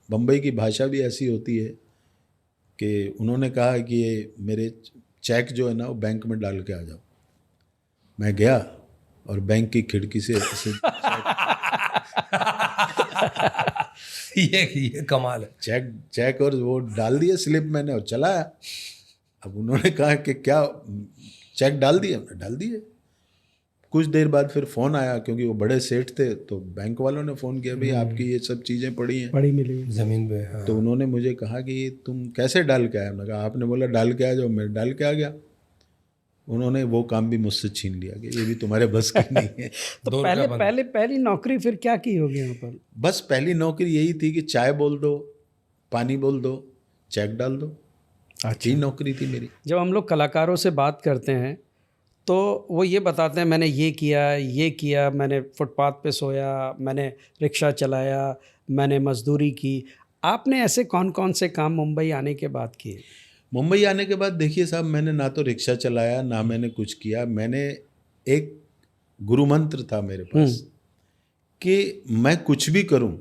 बम्बई की भाषा भी ऐसी होती है कि उन्होंने कहा कि ये मेरे चेक जो है ना वो बैंक में डाल के आ जाओ। मैं गया और बैंक की खिड़की से ये कमाल है। चेक और वो डाल दिए स्लिप मैंने और चला आया। अब उन्होंने कहा कि क्या चेक डाल दिए? डाल दिए। कुछ देर बाद फिर फ़ोन आया, क्योंकि वो बड़े सेठ थे, तो बैंक वालों ने फ़ोन किया, भाई आपकी ये सब चीज़ें पड़ी हैं, पड़ी मिली ज़मीन पे। हाँ। तो उन्होंने मुझे कहा कि ये तुम कैसे डाल के आए? मैंने कहा आपने बोला डाल के आ जाओ, मैं डाल के आ गया। उन्होंने वो काम भी मुझसे छीन लिया कि ये भी तुम्हारे बस की नहीं है। तो पहली नौकरी फिर क्या की होगी यहाँ पर? बस पहली नौकरी यही थी कि चाय बोल दो, पानी बोल दो, चेक डाल दो। अच्छी नौकरी थी मेरी। जब हम लोग कलाकारों से बात करते हैं तो वो ये बताते हैं मैंने ये किया, मैंने फुटपाथ पे सोया, मैंने रिक्शा चलाया, मैंने मजदूरी की। आपने ऐसे कौन कौन से काम मुंबई आने के बाद किए? मुंबई आने के बाद देखिए साहब, मैंने ना तो रिक्शा चलाया, ना मैंने कुछ किया। मैंने एक गुरु मंत्र था मेरे पास कि मैं कुछ भी करूं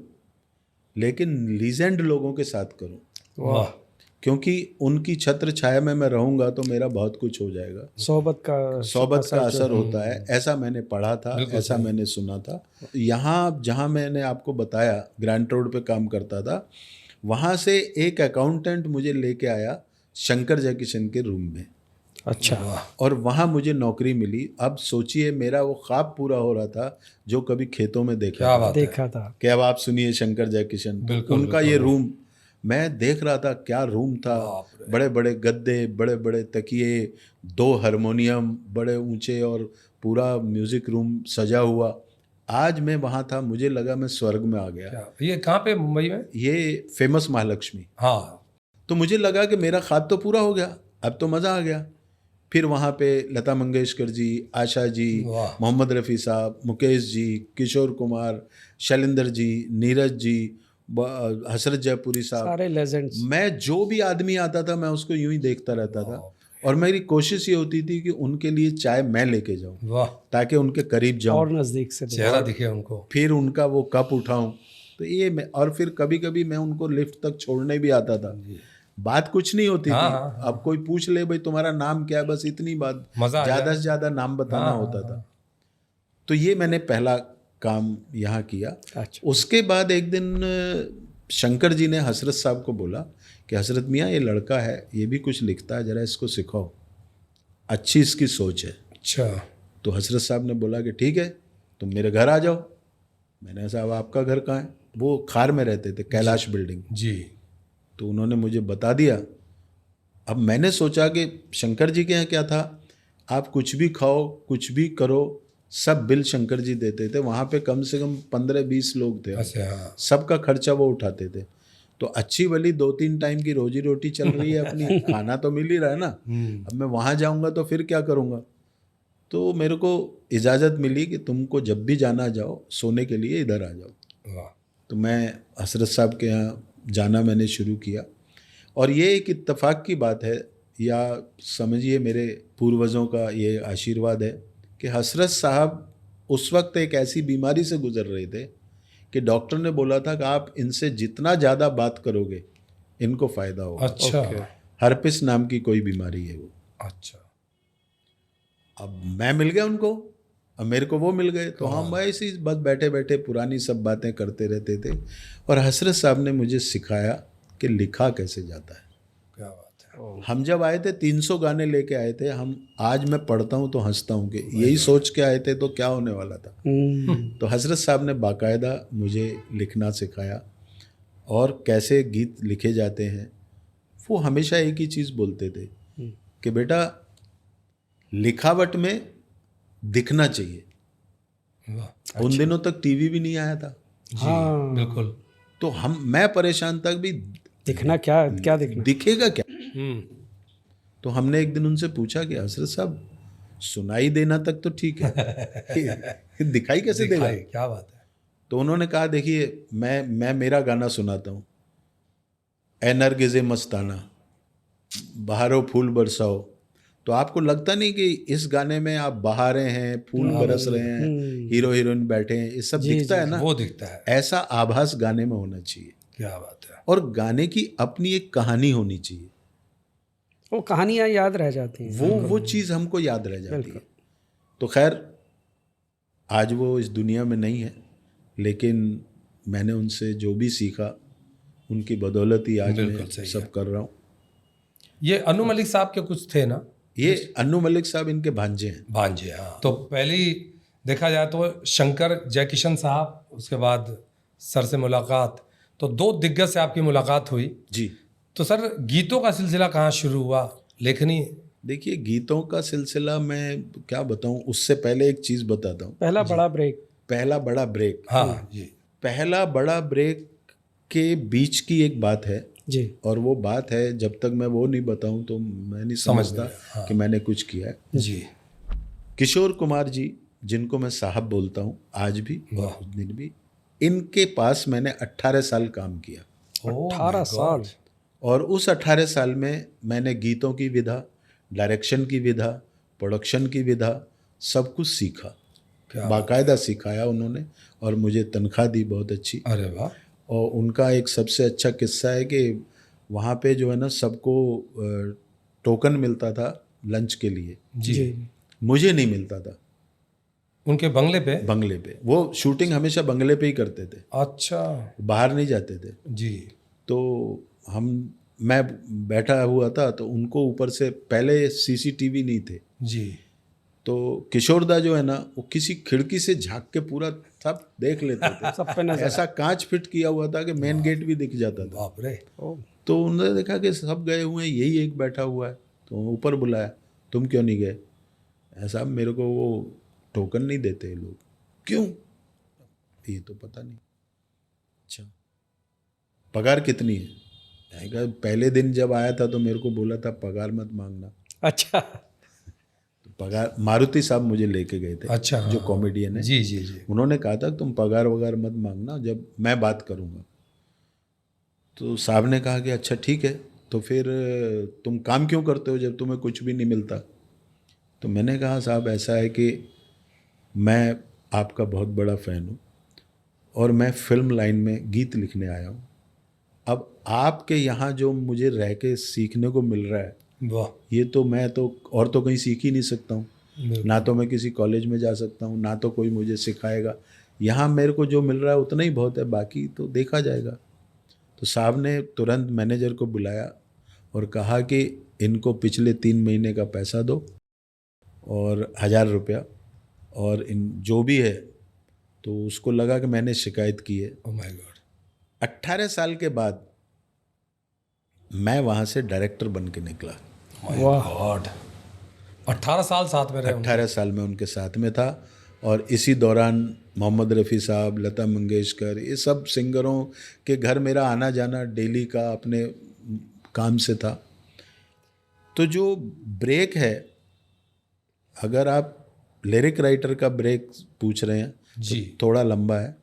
लेकिन लीजेंड लोगों के साथ करूं। वाह। क्योंकि उनकी छत्र छाया में मैं रहूंगा तो मेरा बहुत कुछ हो जाएगा। सोबत का असर होता है, ऐसा मैंने पढ़ा था, ऐसा मैंने सुना था। यहाँ जहाँ मैंने आपको बताया ग्रैंड रोड पे काम करता था, वहाँ से एक अकाउंटेंट मुझे लेके आया शंकर जयकिशन के रूम में। अच्छा। और वहाँ मुझे नौकरी मिली। अब सोचिए मेरा वो ख्वाब पूरा हो रहा था जो कभी खेतों में देखा था। कि अब आप सुनिए शंकर जयकिशन, उनका ये रूम मैं देख रहा था, क्या रूम था। बड़े बड़े गद्दे, बड़े बड़े तकिए, 2 हारमोनियम बड़े ऊंचे और पूरा म्यूजिक रूम सजा हुआ। आज मैं वहाँ था, मुझे लगा मैं स्वर्ग में आ गया। ये कहाँ पे मुंबई में? ये फेमस महालक्ष्मी। हाँ। तो मुझे लगा कि मेरा ख्वाब तो पूरा हो गया, अब तो मज़ा आ गया। फिर वहाँ पे लता मंगेशकर जी, आशा जी, मोहम्मद रफ़ी साहब, मुकेश जी, किशोर कुमार, शैलेंद्र जी, नीरज जी, हसरत जयपुरी साहब, सारे लेजेंड्स। मैं जो भी आदमी आता था मैं उसको यूं ही देखता रहता था। और मेरी कोशिश ये होती थी कि उनके लिए चाय मैं लेके जाऊं, ताकि उनके करीब जाऊं और नज़दीक से चेहरा दिखे उनको, फिर उनका वो कप उठाऊं। तो ये मैं, और फिर कभी कभी मैं उनको लिफ्ट तक छोड़ने भी आता था। बात कुछ नहीं होती थी। अब कोई पूछ ले भाई तुम्हारा नाम क्या है, बस इतनी बात, ज़्यादा से ज़्यादा नाम बताना होता था। तो ये मैंने पहला काम यहाँ किया। अच्छा। उसके बाद एक दिन शंकर जी ने हसरत साहब को बोला कि हसरत मियाँ ये लड़का है, ये भी कुछ लिखता है, ज़रा इसको सिखाओ, अच्छी इसकी सोच है। अच्छा। तो हसरत साहब ने बोला कि ठीक है तुम मेरे घर आ जाओ। मैंने साहब आपका घर कहाँ है? वो खार में रहते थे, कैलाश बिल्डिंग जी। तो उन्होंने मुझे बता दिया। अब मैंने सोचा कि शंकर जी के यहाँ क्या था, आप कुछ भी खाओ, कुछ भी करो, सब बिल शंकर जी देते थे। वहाँ पे कम से कम 15-20 लोग थे। अच्छा। सबका खर्चा वो उठाते थे। तो अच्छी भली 2-3 टाइम की रोजी रोटी चल रही है अपनी, खाना तो मिल ही रहा है ना। अब मैं वहाँ जाऊँगा तो फिर क्या करूँगा। तो मेरे को इजाज़त मिली कि तुमको जब भी जाना जाओ, सोने के लिए इधर आ जाओ। तो मैं हसरत साहब के यहाँ जाना मैंने शुरू किया। और ये एक इत्तेफाक की बात है, या समझिए मेरे पूर्वजों का ये आशीर्वाद है कि हसरत साहब उस वक्त एक ऐसी बीमारी से गुजर रहे थे कि डॉक्टर ने बोला था कि आप इनसे जितना ज़्यादा बात करोगे इनको फ़ायदा होगा। अच्छा। हर्पिस नाम की कोई बीमारी है वो। अच्छा। अब मैं मिल गया उनको, अब मेरे को वो मिल गए, तो हम ऐसे ही बस बैठे बैठे पुरानी सब बातें करते रहते थे। और हसरत साहब ने मुझे सिखाया कि लिखा कैसे जाता है। क्या बात है। हम जब आए थे 300 गाने लेके आए थे हम। आज मैं पढ़ता हूँ तो हंसता हूँ कि यही सोच के आए थे तो क्या होने वाला था। तो हजरत साहब ने बाकायदा मुझे लिखना सिखाया और कैसे गीत लिखे जाते हैं। वो हमेशा एक ही चीज़ बोलते थे कि बेटा लिखावट में दिखना चाहिए। उन दिनों तक टीवी भी नहीं आया था। जी बिल्कुल। तो मैं परेशान तक भी दिखना क्या दिखेगा क्या। तो हमने एक दिन उनसे पूछा कि हजरत साहब सुनाई देना तक तो ठीक है दिखाई कैसे देगा। क्या बात है। तो उन्होंने कहा देखिए मैं मेरा गाना सुनाता हूँ, ए नरगिज़े मस्ताना बहारो फूल बरसाओ। तो आपको लगता नहीं कि इस गाने में आप बहारे हैं, फूल बरस रहे हैं, हीरो हीरोइन बैठे हैं, ये सब दिखता है ना। वो दिखता है। ऐसा आभास गाने में होना चाहिए। क्या बात है। और गाने की अपनी एक कहानी होनी चाहिए, वो कहानियाँ याद रह जाती हैं। वो चीज़ हमको याद रह जाती है। तो खैर आज वो इस दुनिया में नहीं है, लेकिन मैंने उनसे जो भी सीखा उनकी बदौलत ही आज बिल्कुल मैं सही सब कर रहा हूँ। ये अनु मलिक साहब के कुछ थे ना, ये अन्नू मलिक साहब इनके भांजे हैं। भांजे? हाँ। तो पहली देखा जाए तो शंकर जयकिशन साहब, उसके बाद सर से मुलाकात, तो दो दिग्गज से आपकी मुलाकात हुई। जी तो सर गीतों का सिलसिला कहाँ शुरू हुआ, लेखनी? देखिए, गीतों का सिलसिला मैं क्या बताऊं, उससे पहले एक चीज़ बताता हूँ। पहला बड़ा ब्रेक। पहला बड़ा ब्रेक, हाँ जी पहला बड़ा ब्रेक के बीच की एक बात है, जी। और वो बात है जब तक मैं वो नहीं बताऊं तो मैं नहीं समझता कि मैंने कुछ किया है। जी। किशोर कुमार जी, जिनको मैं साहब बोलता हूँ आज भी और उस दिन भी, इनके पास मैंने 18 साल काम किया। 18 साल। और उस 18 साल में मैंने गीतों की विधा, डायरेक्शन की विधा, प्रोडक्शन की विधा, सब कुछ सीखा। बाकायदा सिखाया उन्होंने, और मुझे तनख्वाह दी बहुत अच्छी। अरे वाह। और उनका एक सबसे अच्छा किस्सा है कि वहाँ पे जो है ना, सबको टोकन मिलता था लंच के लिए, जी। मुझे नहीं मिलता था। उनके बंगले पे? बंगले पे, वो शूटिंग हमेशा बंगले पे ही करते थे, अच्छा बाहर नहीं जाते थे। जी। तो मैं बैठा हुआ था, तो उनको ऊपर से, पहले सीसीटीवी नहीं थे जी। तो किशोरदा जो है ना, वो किसी खिड़की से झांक के पूरा सब देख लेते थे। सब पे नजर। ऐसा कांच फिट किया हुआ था कि मेन गेट भी दिख जाता था। बाप रे। तो उन्होंने देखा कि सब गए हुए हैं, यही एक बैठा हुआ है, तो ऊपर बुलाया, तुम क्यों नहीं गए? ऐसा मेरे को वो टोकन नहीं देते लोग। क्यों? ये तो पता नहीं। अच्छा, पगार कितनी है? मैंने कहा पहले दिन जब आया था तो मेरे को बोला था पगार मत मांगना। अच्छा। तो पगार, मारुति साहब मुझे लेके गए थे, अच्छा। जो कॉमेडियन है। जी जी जी। उन्होंने कहा था तुम पगार वगार मत मांगना, जब मैं बात करूँगा। तो साहब ने कहा कि अच्छा ठीक है, तो फिर तुम काम क्यों करते हो जब तुम्हें कुछ भी नहीं मिलता? तो मैंने कहा साहब ऐसा है कि मैं आपका बहुत बड़ा फ़ैन हूँ, और मैं फिल्म लाइन में गीत लिखने आया हूँ। अब आपके यहाँ जो मुझे रह के सीखने को मिल रहा है, वाह। ये तो मैं तो और तो कहीं सीख ही नहीं सकता हूँ। ना तो मैं किसी कॉलेज में जा सकता हूँ, ना तो कोई मुझे सिखाएगा। यहाँ मेरे को जो मिल रहा है उतना ही बहुत है, बाकी तो देखा जाएगा। तो साहब ने तुरंत मैनेजर को बुलाया और कहा कि इनको पिछले 3 महीने का पैसा दो और 1000 रुपया, और इन जो भी है। तो उसको लगा कि मैंने शिकायत की है। Oh my God. 18 साल के बाद मैं वहाँ से डायरेक्टर बन के निकला। वाह गॉड। 18 साल साथ में रहे? 18 साल में उनके साथ में था, और इसी दौरान मोहम्मद रफ़ी साहब, लता मंगेशकर, ये सब सिंगरों के घर मेरा आना जाना डेली का अपने काम से था। तो जो ब्रेक है, अगर आप लिरिक राइटर का ब्रेक पूछ रहे हैं जी। तो थोड़ा लंबा है,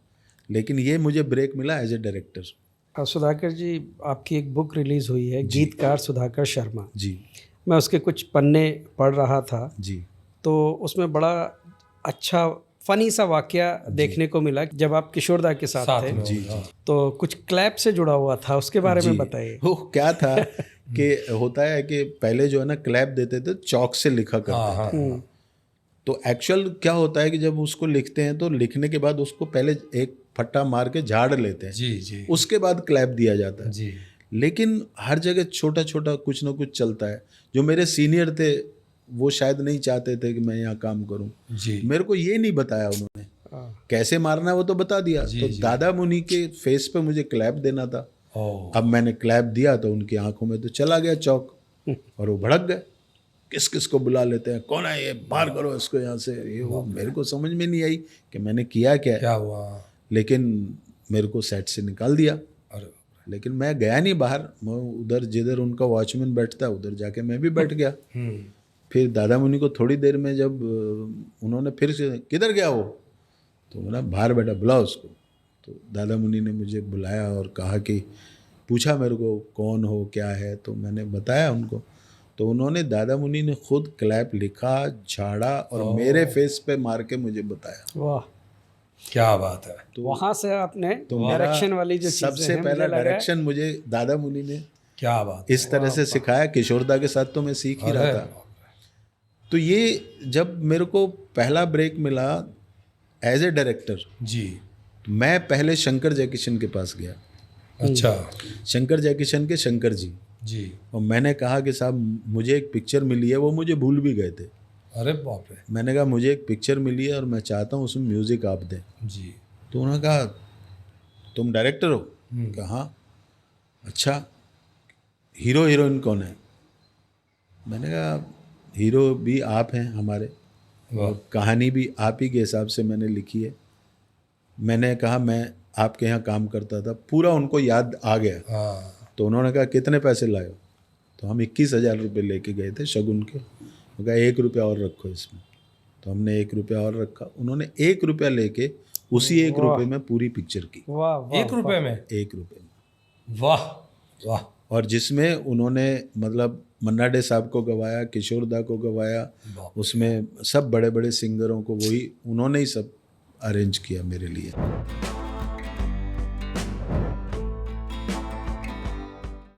लेकिन ये मुझे ब्रेक मिला एज ए डायरेक्टर। सुधाकर जी, आपकी एक बुक रिलीज़ हुई है, गीतकार सुधाकर शर्मा। जी मैं उसके कुछ पन्ने पढ़ रहा था, जी तो उसमें बड़ा अच्छा फ़नी सा वाक़या देखने को मिला जब आप किशोरदा के साथ थे। में? जी जी। तो कुछ क्लैप से जुड़ा हुआ था, उसके बारे में बताइए। वो क्या था कि होता है कि पहले जो है ना क्लैप देते थे, चौक से लिखा करते थे। तो एक्चुअल क्या होता है कि जब उसको लिखते हैं तो लिखने के बाद उसको पहले एक फट्टा मार के झाड़ लेते हैं, जी जी। उसके बाद क्लैप दिया जाता है। जी। लेकिन हर जगह छोटा छोटा कुछ ना कुछ चलता है। जो मेरे सीनियर थे वो शायद नहीं चाहते थे कि मैं यहाँ काम करूँ। जी। मेरे को ये नहीं बताया उन्होंने, कैसे मारना है वो तो बता दिया। तो दादा मुनि के फेस पे मुझे क्लैप देना था। अब मैंने क्लैप दिया तो उनकी आंखों में तो चला गया चौक, और वो भड़क गए, किस किस को बुला लेते हैं, कौन है ये, बाहर करो इसको यहाँ से। ये वो मेरे को समझ में नहीं आई कि मैंने किया क्या हुआ। लेकिन मेरे को सेट से निकाल दिया। अरे। लेकिन मैं गया नहीं बाहर, मैं उधर जिधर उनका वॉचमैन बैठता है उधर जाके मैं भी बैठ गया। फिर दादा मुनि को थोड़ी देर में जब उन्होंने फिर से, किधर गया वो, तो बोला बाहर बैठा, बुलाओ उसको। तो दादा मुनि ने मुझे बुलाया और कहा कि, पूछा मेरे को कौन हो क्या है, तो मैंने बताया उनको। तो उन्होंने, दादा मुनि ने खुद क्लैप लिखा, झाड़ा और मेरे फेस पे मार के मुझे बताया। वाह। क्या बात है। तो वहाँ से आपने तो मेरा डायरेक्शन वाली जो चीज़ें सबसे हैं, मुझे पहला लगा है- डायरेक्शन मुझे दादा मुनि ने क्या बात है। इस तरह से सिखाया। किशोरदा के साथ तो मैं सीख ही रहा अरे था। तो ये जब मेरे को पहला ब्रेक मिला एज ए डायरेक्टर, जी। मैं पहले शंकर जयकिशन के पास गया। अच्छा। शंकर जयकिशन के शंकर जी, जी। और मैंने कहा कि साहब मुझे एक पिक्चर मिली है, वो मुझे भूल भी गए थे। अरे बाप रे। मैंने कहा मुझे एक पिक्चर मिली है और मैं चाहता हूँ उसमें म्यूज़िक आप दें। जी। तो उन्होंने कहा तुम डायरेक्टर हो? कहा हाँ। अच्छा हीरो हीरोइन कौन है? मैंने कहा हीरो भी आप हैं हमारे, वाह। और कहानी भी आप ही के हिसाब से मैंने लिखी है। मैंने कहा मैं आपके यहाँ काम करता था, पूरा उनको याद आ गया। हाँ। तो उन्होंने कहा कितने पैसे लाए हो? तो हम 21,000 रुपये लेके गए थे शगुन के। वो कहा 1 रुपया और रखो इसमें। तो हमने 1 रुपया और रखा। उन्होंने 1 रुपया लेके उसी 1 रुपये में पूरी पिक्चर की। वाह वाह 1 रुपए में? 1 रुपये में। वाह वाह। और जिसमें उन्होंने मतलब मन्ना डे साहब को गवाया, किशोरदा को गवाया, बाप। उसमें सब बड़े बड़े सिंगरों को वही उन्होंने ही सब अरेंज किया मेरे लिए।